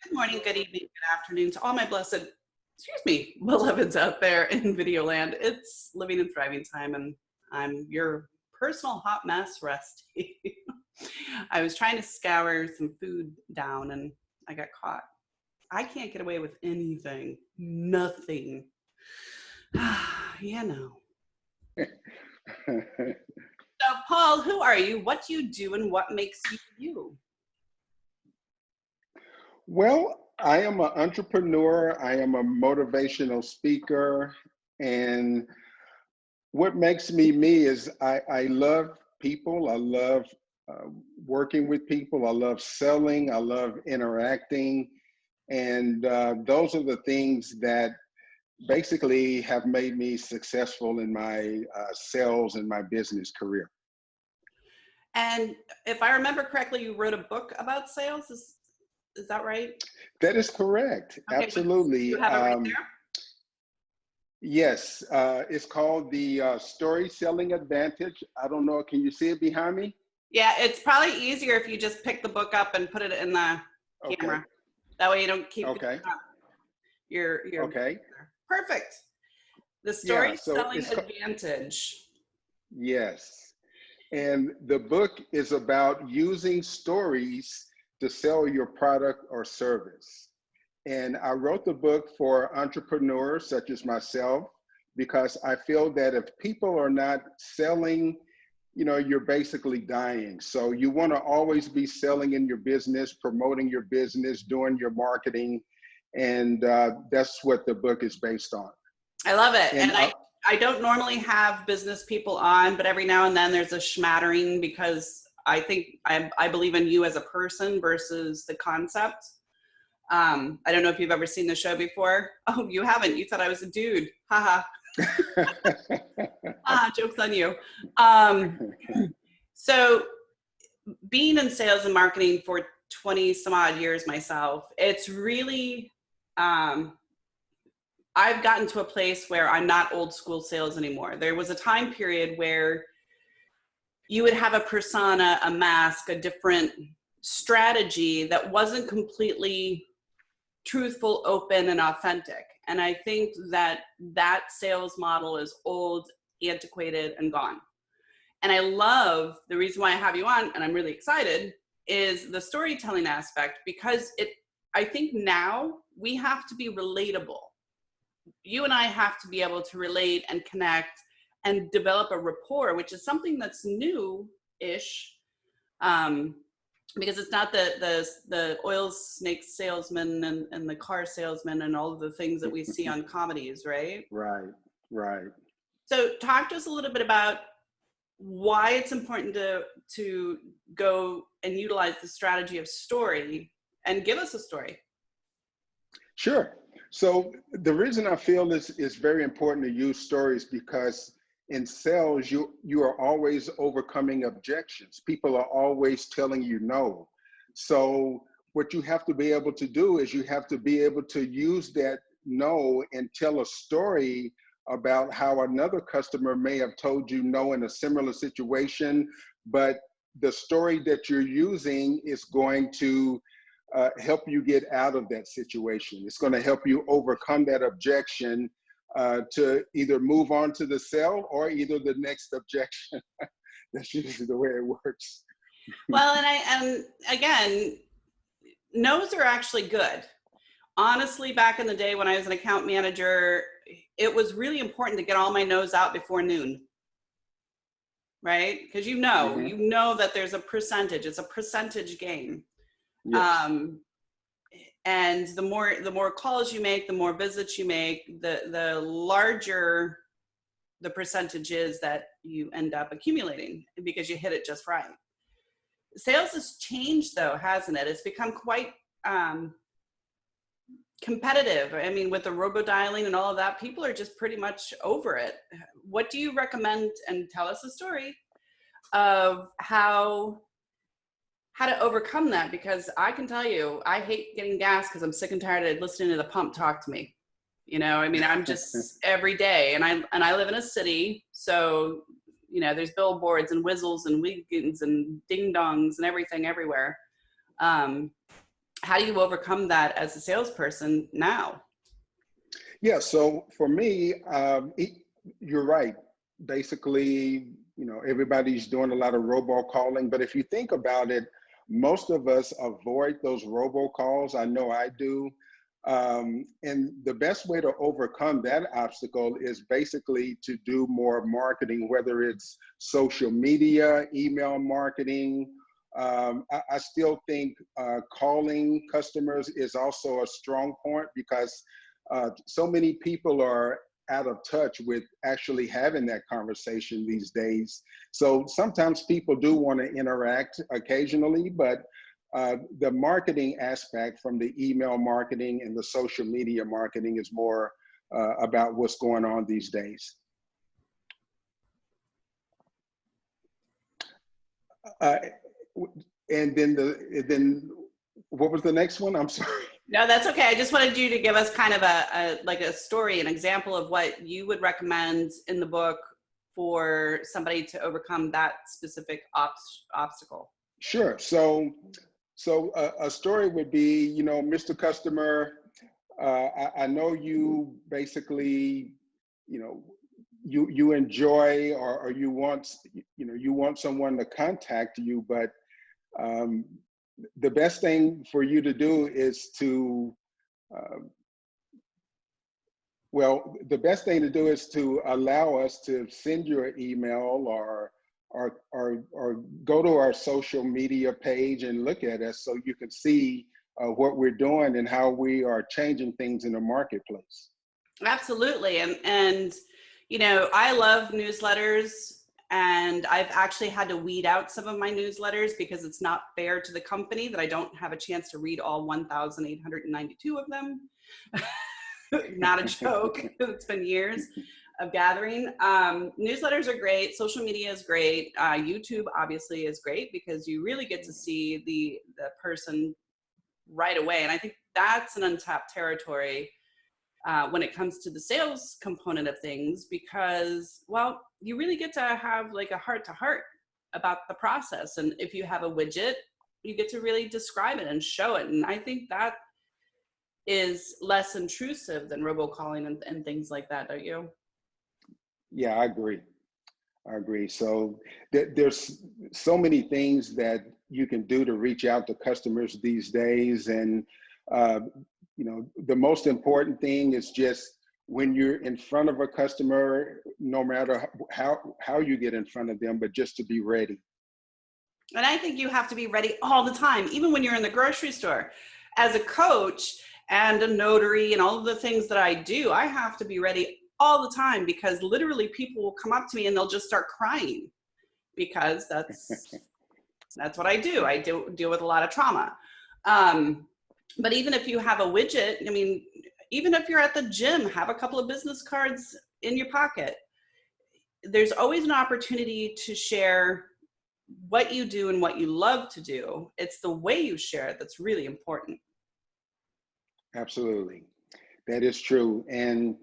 Good morning, good evening, good afternoon to all my blessed, beloveds out there in video land. It's living and thriving time, and I'm your personal hot mess, Rusty. I was trying to scour some food down and I got caught. I can't get away with anything, nothing. You know. So, Paul, who are you? What do you do, and what makes you you? Well, I am an entrepreneur. I am a motivational speaker. And what makes me me is I love people. I love working with people. I love selling. I love interacting. And those are the things that basically have made me successful in my sales and my business career. And if I remember correctly, you wrote a book about sales. Is that right? That is correct. Okay, Absolutely. you have it right there? Yes, it's called the Story Selling Advantage. I don't know, can you see it behind me? Yeah, it's probably easier if you just pick the book up and put it in the camera. That way you don't keep your okay. Perfect. The Story Selling Advantage. Yes. And the book is about using stories to sell your product or service. And I wrote the book for entrepreneurs such as myself, because I feel that if people are not selling, you're basically dying. So you want to always be selling in your business, promoting your business, doing your marketing. And that's what the book is based on. I love it. And I don't normally have business people on, but every now and then there's a schmattering, because I think I believe in you as a person versus the concept. I don't know if you've ever seen the show before. Oh, you haven't. You thought I was a dude. Haha. Joke's on you. So being in sales and marketing for 20 some odd years myself, it's really, I've gotten to a place where I'm not old school sales anymore. There was a time period where you would have a persona, a mask, a different strategy that wasn't completely truthful, open, and authentic. And I think that sales model is old, antiquated, and gone. And I love the reason why I have you on, and I'm really excited, is the storytelling aspect, because I think now we have to be relatable. You and I have to be able to relate and connect and develop a rapport, which is something that's new-ish, because it's not the oil snake salesman and the car salesman and all of the things that we see on comedies, right? Right. So talk to us a little bit about why it's important to go and utilize the strategy of story, and give us a story. Sure. So the reason I feel this is very important to use stories, because in sales, you are always overcoming objections. People are always telling you no. So what you have to be able to do is you have to be able to use that no and tell a story about how another customer may have told you no in a similar situation, but the story that you're using is going to help you get out of that situation. It's going to help you overcome that objection to either move on to the sale or either the next objection. That's usually the way it works. Well, and again, no's are actually good. Honestly, back in the day when I was an account manager, it was really important to get all my no's out before noon, right? Because you know that there's a percentage. It's a percentage game. Yes. And the more calls you make, the more visits you make, the larger the percentage is that you end up accumulating, because you hit it just right. Sales has changed though, hasn't it? It's become quite competitive. I mean, with the robo-dialing and all of that, people are just pretty much over it. What do you recommend, and tell us a story of how to overcome that? Because I can tell you, I hate getting gas because I'm sick and tired of listening to the pump talk to me. I mean, I'm just every day, and I live in a city, so there's billboards and whistles and wiggins and ding dongs and everything everywhere. how do you overcome that as a salesperson now? Yeah, so for me, you're right. Basically, everybody's doing a lot of robocalling, but if you think about it, most of us avoid those robocalls. I know I do. And the best way to overcome that obstacle is basically to do more marketing, whether it's social media, email marketing. I still think calling customers is also a strong point because so many people are out of touch with actually having that conversation these days. So sometimes people do want to interact occasionally, but the marketing aspect from the email marketing and the social media marketing is more about what's going on these days. And then what was the next one? I'm sorry. No, that's okay. I just wanted you to give us kind of a story, an example of what you would recommend in the book for somebody to overcome that specific obstacle. Sure. So a story would be, Mr. Customer, I know you basically, you enjoy or you want, you want someone to contact you, but the best thing for you to do is to, the best thing to do is to allow us to send you an email or go to our social media page and look at us so you can see what we're doing and how we are changing things in the marketplace. Absolutely. And I love newsletters, and I've actually had to weed out some of my newsletters because it's not fair to the company that I don't have a chance to read all 1,892 of them. Not a joke. It's been years of gathering. Newsletters are great. Social media is great. YouTube obviously is great because you really get to see the person right away. And I think that's an untapped territory when it comes to the sales component of things, because, well, you really get to have like a heart-to-heart about the process. And if you have a widget, you get to really describe it and show it. And I think that is less intrusive than robocalling and things like that, don't you? Yeah, I agree. So there's so many things that you can do to reach out to customers these days. And, the most important thing is just when you're in front of a customer, no matter how you get in front of them, but just to be ready. And I think you have to be ready all the time, even when you're in the grocery store. As a coach and a notary and all of the things that I do, I have to be ready all the time because literally people will come up to me and they'll just start crying because that's what I do. I deal with a lot of trauma. But even if you have a widget, I mean, even if you're at the gym, have a couple of business cards in your pocket. There's always an opportunity to share what you do and what you love to do. It's the way you share it that's really important. Absolutely. That is true. And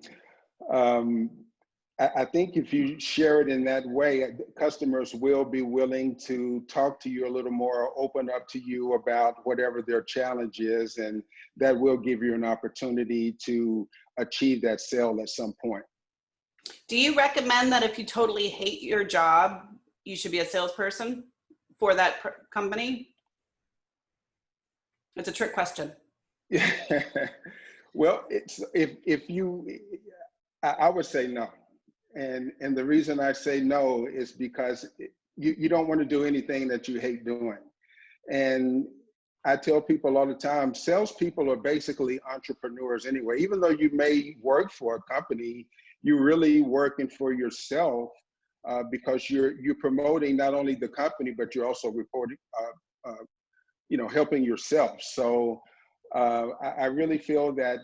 I think if you share it in that way, customers will be willing to talk to you a little more, open up to you about whatever their challenge is, and that will give you an opportunity to achieve that sale at some point. Do you recommend that if you totally hate your job, you should be a salesperson for that company? It's a trick question. Well, I would say no. And the reason I say no is because you don't want to do anything that you hate doing. And I tell people all the time, salespeople are basically entrepreneurs anyway. Even though you may work for a company, you're really working for yourself because you're promoting not only the company, but you're also helping yourself. So I really feel that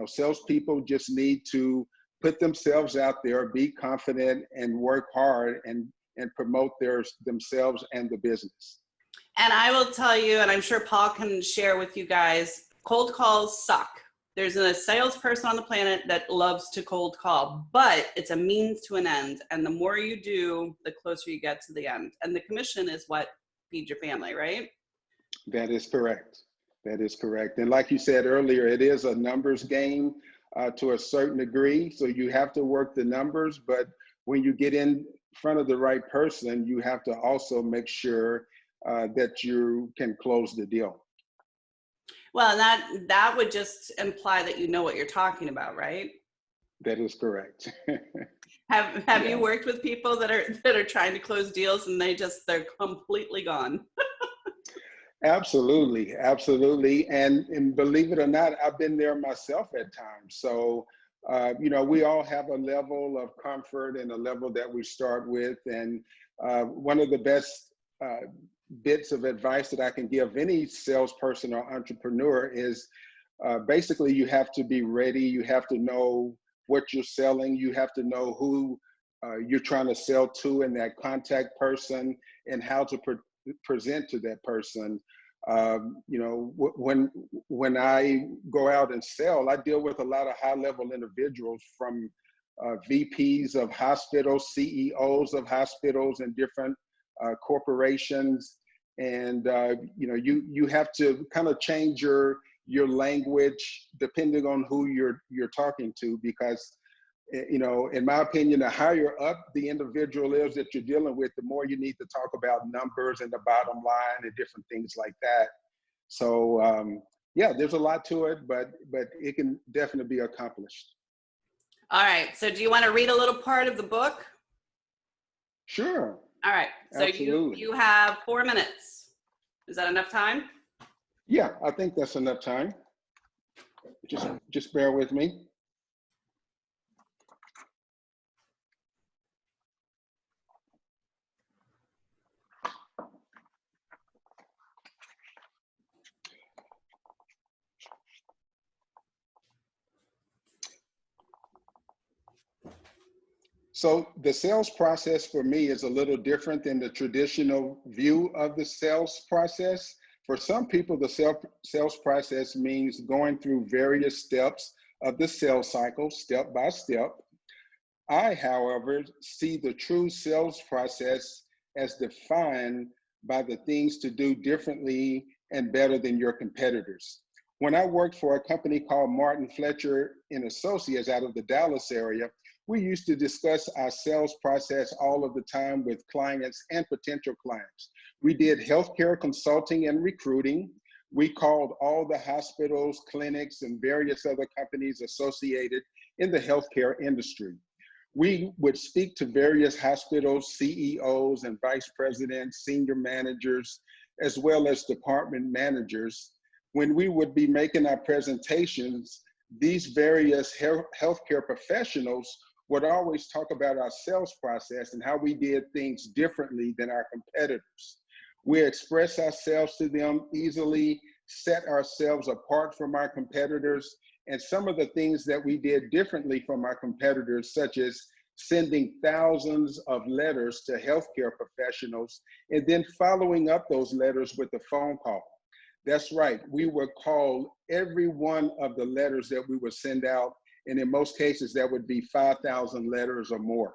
salespeople just need to put themselves out there, be confident, and work hard and promote themselves and the business. And I will tell you, and I'm sure Paul can share with you guys, cold calls suck. There's a salesperson on the planet that loves to cold call, but it's a means to an end. And the more you do, the closer you get to the end. And the commission is what feeds your family, right? That is correct. That is correct. And like you said earlier, it is a numbers game to a certain degree. So you have to work the numbers, but when you get in front of the right person, you have to also make sure that you can close the deal. Well, that would just imply that you know what you're talking about, right? That is correct. Have Yeah. you worked with people that are trying to close deals and they're completely gone? Absolutely, absolutely. And believe it or not, I've been there myself at times. So, you know, we all have a level of comfort and a level that we start with. And one of the best bits of advice that I can give any salesperson or entrepreneur is basically you have to be ready. You have to know what you're selling. You have to know who you're trying to sell to and that contact person and how to present to that person. You know, when I go out and sell, I deal with a lot of high-level individuals from VPs of hospitals, CEOs of hospitals and different corporations. And you know, you have to kind of change your language depending on who you're talking to, because you know, in my opinion, the higher up the individual is that you're dealing with, the more you need to talk about numbers and the bottom line and different things like that. So yeah, there's a lot to it, but it can definitely be accomplished. All right. So do you want to read a little part of the book? Sure. All right. So Absolutely. you have 4 minutes. Is that enough time? Yeah, I think that's enough time. Just bear with me. So the sales process for me is a little different than the traditional view of the sales process. For some people, the sales process means going through various steps of the sales cycle, step by step. I, however, see the true sales process as defined by the things to do differently and better than your competitors. When I worked for a company called Martin Fletcher and Associates out of the Dallas area, we used to discuss our sales process all of the time with clients and potential clients. We did healthcare consulting and recruiting. We called all the hospitals, clinics, and various other companies associated in the healthcare industry. We would speak to various hospitals, CEOs and vice presidents, senior managers, as well as department managers. When we would be making our presentations, these various healthcare professionals would always talk about our sales process and how we did things differently than our competitors. We express ourselves to them easily, set ourselves apart from our competitors, and some of the things that we did differently from our competitors, such as sending thousands of letters to healthcare professionals and then following up those letters with a phone call. That's right, we would call every one of the letters that we would send out, and in most cases that would be 5,000 letters or more.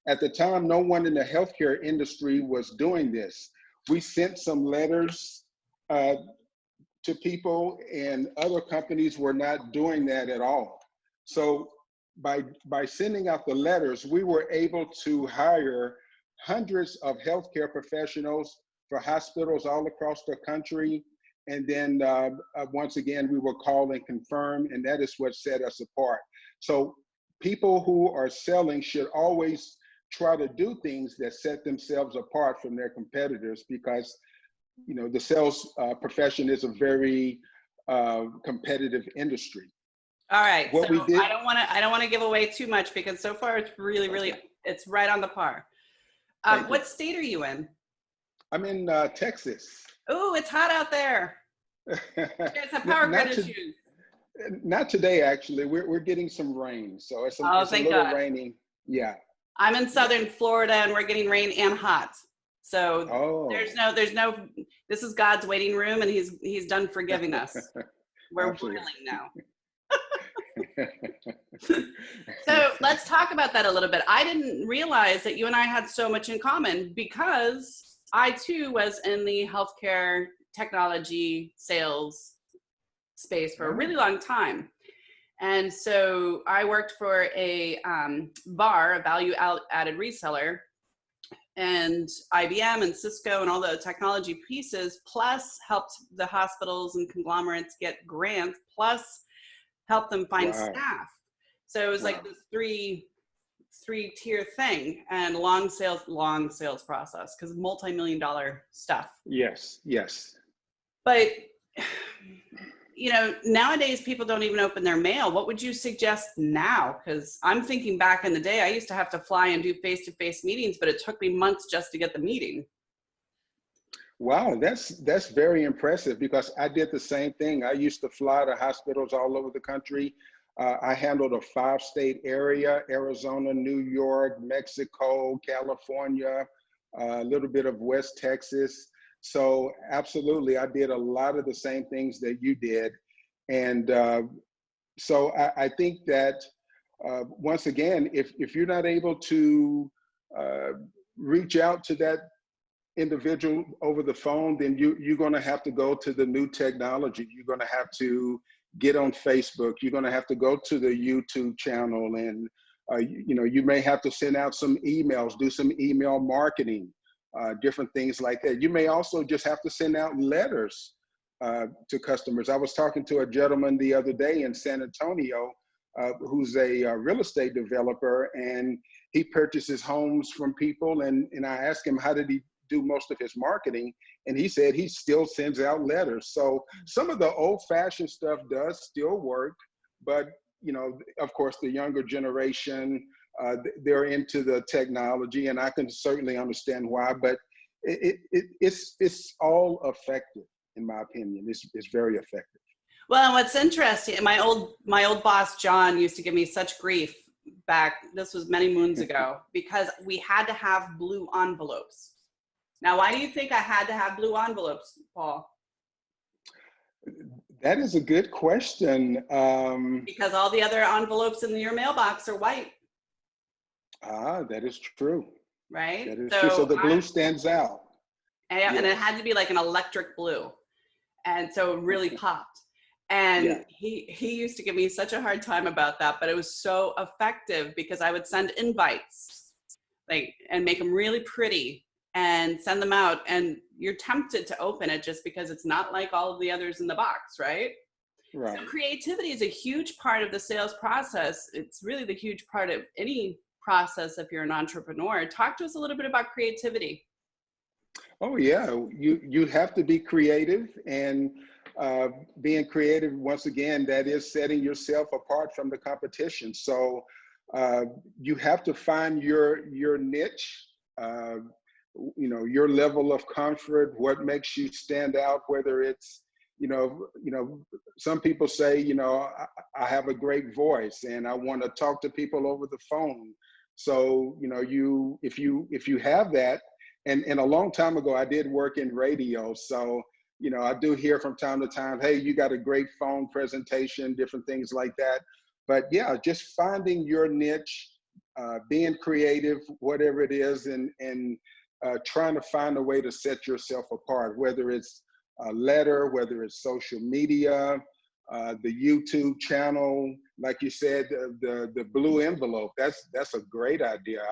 At the time, no one in the healthcare industry was doing this. We sent some letters to people, and other companies were not doing that at all. So by sending out the letters, we were able to hire hundreds of healthcare professionals for hospitals all across the country. And then once again, we will call and confirm, and that is what set us apart. So people who are selling should always try to do things that set themselves apart from their competitors, because you know, the sales profession is a very competitive industry. All right. What So we did, I don't want to give away too much, because so far it's really, it's right on the par. What state are you in? I'm in Texas. Oh, it's hot out there. You guys have power grid issues. Not today, actually. We're getting some rain, so it's a little God. rainy. Yeah. I'm in southern Florida, and we're getting rain and hot. So there's no. This is God's waiting room, and He's done forgiving us. We're boiling now. So let's talk about that a little bit. I didn't realize that you and I had so much in common, because I too was in the healthcare technology sales space for a Oh, really long time. And so I worked for a VAR, a value added reseller, and IBM and Cisco and all the technology pieces, plus helped the hospitals and conglomerates get grants, plus helped them find wow, staff. So it was like wow. this three-tier thing, and long sales process, because multi-million-dollar stuff. Yes, yes. But you know, nowadays people don't even open their mail. What would you suggest now? Because I'm thinking back in the day, I used to have to fly and do face-to-face meetings, but it took me months just to get the meeting. Wow, that's very impressive because I did the same thing. I used to fly to hospitals all over the country. I handled a 5-state area: Arizona, New York, Mexico, California, a little bit of West Texas. So absolutely, I did a lot of the same things that you did. And so I think that once again, if you're not able to uh, reach out to that individual over the phone, then you're going to have to go to the new technology. You're going to have to get on Facebook. You're going to have to go to the YouTube channel, and you know, you may have to send out some emails, do some email marketing, different things like that. You may also just have to send out letters to customers. I was talking to a gentleman the other day in San Antonio who's a real estate developer, and he purchases homes from people. And I asked him, how did he do most of his marketing? And he said he still sends out letters. So some of the old-fashioned stuff does still work, but you know, of course, the younger generation, they're into the technology, and I can certainly understand why. But it's all effective, in my opinion. It's very effective. Well, and what's interesting, my old boss, John, used to give me such grief back, this was many moons ago, because we had to have blue envelopes. Now, why do you think I had to have blue envelopes, Paul? That is a good question. Because all the other envelopes in your mailbox are white, That is true. right? That is true. So So the blue stands out. and it Yes. had to be like an electric blue. And so it really Okay. popped. Yeah. And he used to give me such a hard time about that, but it was so effective because I would send invites, like, and make them really pretty and send them out, and you're tempted to open it just because it's not like all of the others in the box, right? So Right. creativity is a huge part of the sales process. It's really the huge part of any process if you're an entrepreneur. Talk to us a little bit about creativity. Oh yeah. You have to be creative, and being creative, once again, that is setting yourself apart from the competition. So you have to find your niche. Uh, you know, your level of comfort, what makes you stand out, whether it's, some people say, I have a great voice and I want to talk to people over the phone. So, if you have that, and a long time ago, I did work in radio. So, I do hear from time to time, hey, you got a great phone presentation, different things like that. But yeah, just finding your niche, being creative, whatever it is, and trying to find a way to set yourself apart, whether it's a letter, whether it's social media, the YouTube channel, like you said, the blue envelope. That's a great idea.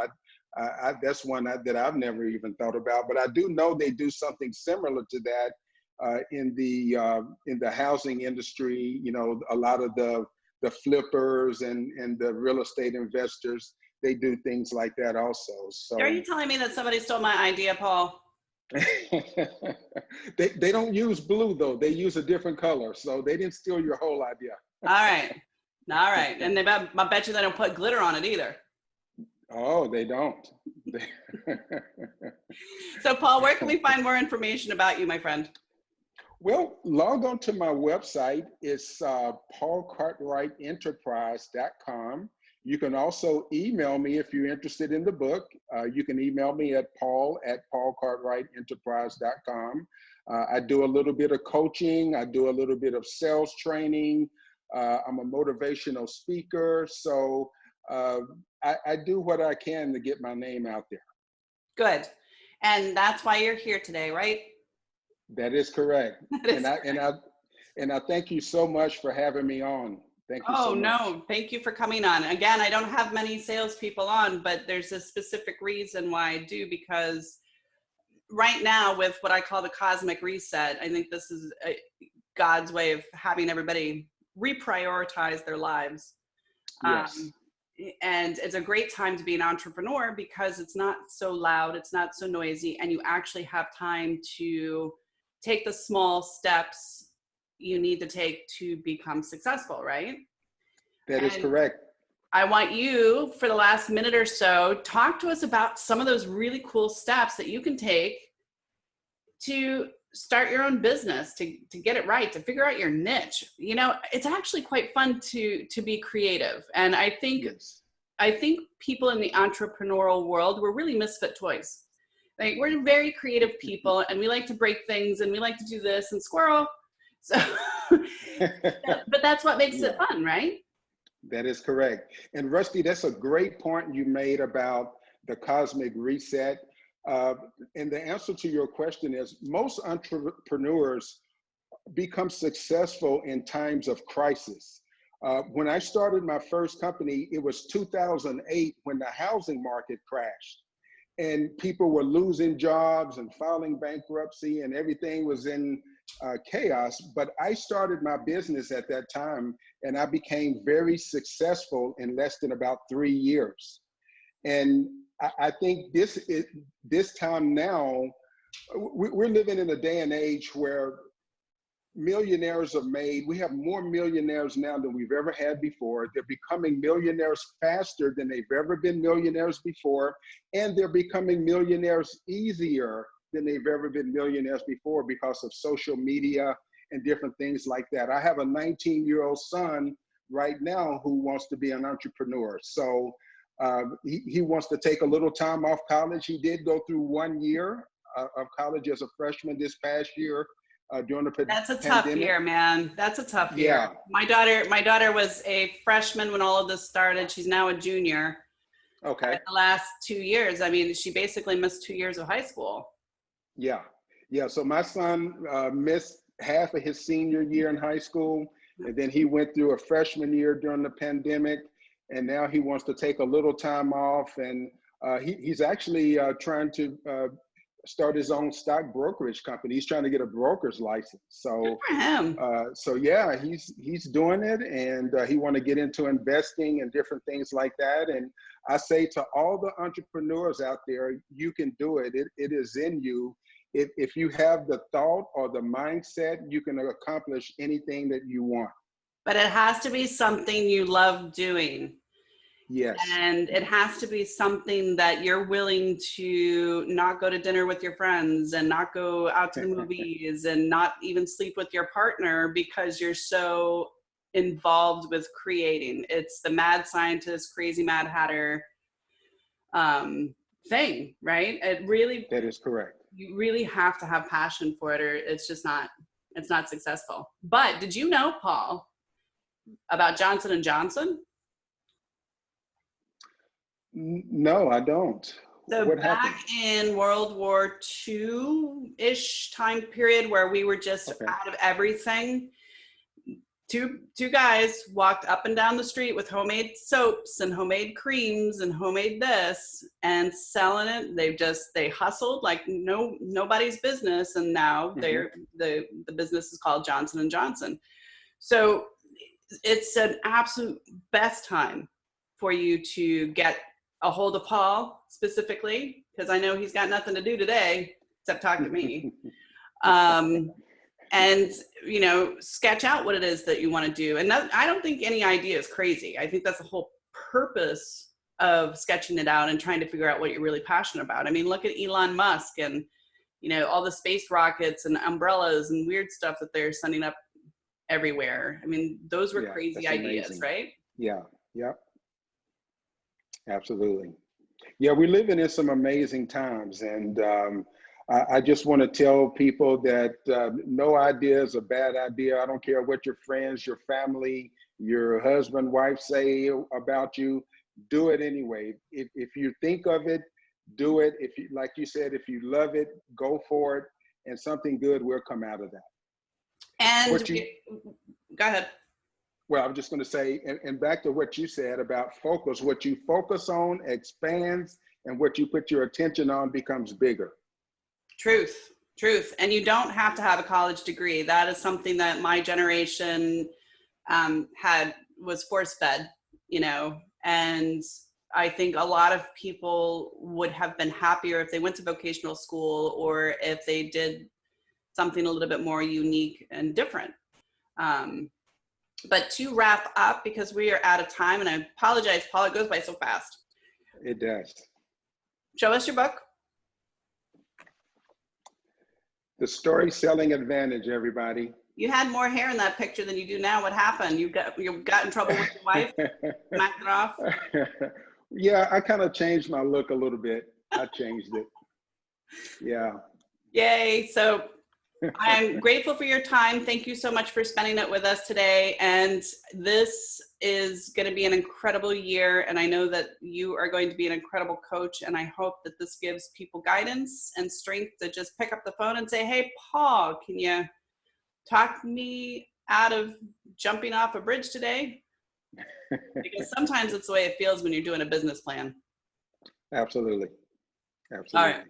That's one that I've never even thought about, but I do know they do something similar to that in the housing industry. A lot of the flippers and the real estate investors, they do things like that also. Are So you telling me that somebody stole my idea, Paul? they don't use blue though. They use a different color. So they didn't steal your whole idea. All right. All right. And I bet you they don't put glitter on it either. Oh, they don't. So Paul, where can we find more information about you, my friend? Well, log on to my website. It's paulcartwrightenterprise.com. You can also email me if you're interested in the book. You can email me at paul@paulcartwrightenterprise.com. I do a little bit of coaching. I do a little bit of sales training. I'm a motivational speaker. So I do what I can to get my name out there. Good. And that's why you're here today, right? That is correct. That is And I, and I, and I thank you so much for having me on. Thank you Oh, so much. no, thank you for coming on. Again, I don't have many salespeople on, but there's a specific reason why I do, because right now, with what I call the cosmic reset, I think this is God's way of having everybody reprioritize their lives. Yes, And it's a great time to be an entrepreneur because it's not so loud, it's not so noisy, and you actually have time to take the small steps you need to take to become successful, right? that is And correct. I want you, for the last minute or so, talk to us about some of those really cool steps that you can take to start your own business, to get it right, to figure out your niche. You know, it's actually quite fun to be creative. And Yes. I think people in the entrepreneurial world, we're really misfit toys. Like, we're very creative people, and we like to break things, and we like to do this and squirrel. So, but that's what makes it Yeah, fun, right? that is correct. And Rusty, that's a great point you made about the cosmic reset. Uh, and the answer to your question is most entrepreneurs become successful in times of crisis. When I started my first company, it was 2008 when the housing market crashed and people were losing jobs and filing bankruptcy and everything was in chaos. But I started my business at that time and I became very successful in less than about 3 years. And I think this time now, we're living in a day and age where millionaires are made. We have more millionaires now than we've ever had before. They're becoming millionaires faster than they've ever been millionaires before. And they're becoming millionaires easier than they've ever been millionaires before because of social media and different things like that. I have a 19-year-old son right now who wants to be an entrepreneur. So he wants to take a little time off college. He did go through 1 year of college as a freshman this past year. During the That's a tough pandemic. year, man. That's a tough year. Yeah. My daughter was a freshman when all of this started. She's now a junior. Okay. The last 2 years, I mean, she basically missed 2 years of high school. Yeah. Yeah. So my son missed half of his senior year in high school, and then he went through a freshman year during the pandemic, and now he wants to take a little time off, and he's actually trying to start his own stock brokerage company. He's trying to get a broker's license. Good So, for him. so yeah, he's doing it, and he want to get into investing and different things like that. And I say to all the entrepreneurs out there, you can do it. It is in you. If you have the thought or the mindset, you can accomplish anything that you want. But it has to be something you love doing. Yes. And it has to be something that you're willing to not go to dinner with your friends and not go out to the movies and not even sleep with your partner because you're so involved with creating. It's the mad scientist, crazy mad hatter thing, right? It really, That is correct. you really have to have passion for it, or it's just not, it's not successful. But did you know, Paul, about Johnson and Johnson? No, I don't. So What happened? back in World War II-ish time period where we were just Okay. out of everything, two guys walked up and down the street with homemade soaps and homemade creams and homemade this and selling it. They hustled like nobody's business, and now they're the business is called Johnson and Johnson. So it's an absolute best time for you to get a hold of Paul specifically, because I know he's got nothing to do today except talk to me. And, you know, sketch out what it is that you want to do. And that, I don't think any idea is crazy. I think that's the whole purpose of sketching it out and trying to figure out what you're really passionate about. I mean, look at Elon Musk and, you know, all the space rockets and umbrellas and weird stuff that they're sending up everywhere. I mean, those were crazy ideas, amazing. Right? Yeah. Yep. Absolutely. Yeah, we're living in some amazing times, and I just want to tell people that no idea is a bad idea. I don't care what your friends, your family, your husband, wife say about you. Do it anyway. If you think of it, do it. If you, like you said, if you love it, go for it. and something good will come out of that. And go ahead. Well, I'm just going to say, and back to what you said about focus, what you focus on expands, and what you put your attention on becomes bigger. Truth. And you don't have to have a college degree. That is something that my generation was force fed, you know, and I think a lot of people would have been happier if they went to vocational school or if they did something a little bit more unique and different. But to wrap up, because we are out of time, and I apologize, Paul, it goes by so fast. It does. Show us your book. The Story Selling Advantage, everybody. You had more hair in that picture than you do now. What happened? You got in trouble with your wife? Knocked it off? Yeah, I kind of changed my look a little bit. I changed it. Yeah. Yay. So I'm grateful for your time. Thank you so much for spending it with us today. And this is going to be an incredible year. And I know that you are going to be an incredible coach. And I hope that this gives people guidance and strength to just pick up the phone and say, hey, Paul, can you talk me out of jumping off a bridge today? Because sometimes it's the way it feels when you're doing a business plan. Absolutely. Absolutely. All right.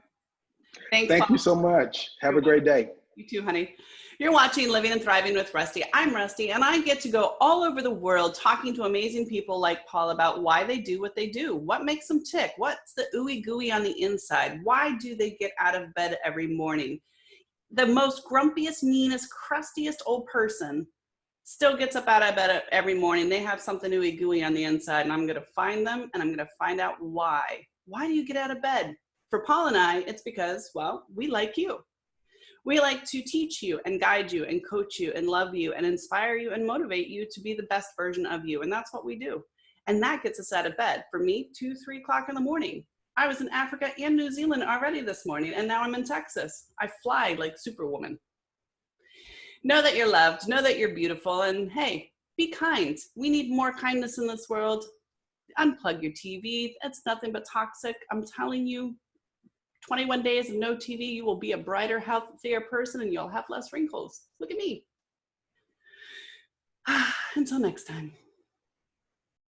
Thanks, Thank Paul. you so much. Have a great day. You too, honey. You're watching Living and Thriving with Rusty. I'm Rusty, and I get to go all over the world talking to amazing people like Paul about why they do what they do, what makes them tick, what's the ooey gooey on the inside, why do they get out of bed every morning. The most grumpiest, meanest, crustiest old person still gets up out of bed every morning. They have something ooey gooey on the inside, and I'm going to find them, and I'm going to find out why. Why do you get out of bed? For Paul and I, it's because, well, we like you. We like to teach you and guide you and coach you and love you and inspire you and motivate you to be the best version of you. And that's what we do. And that gets us out of bed. For me, 2, 3 o'clock in the morning. I was in Africa and New Zealand already this morning, and now I'm in Texas. I fly like Superwoman. Know that you're loved. Know that you're beautiful. And hey, be kind. We need more kindness in this world. Unplug your TV. It's nothing but toxic. I'm telling you. 21 days of no TV, you will be a brighter, healthier person, and you'll have less wrinkles. Look at me. Until next time.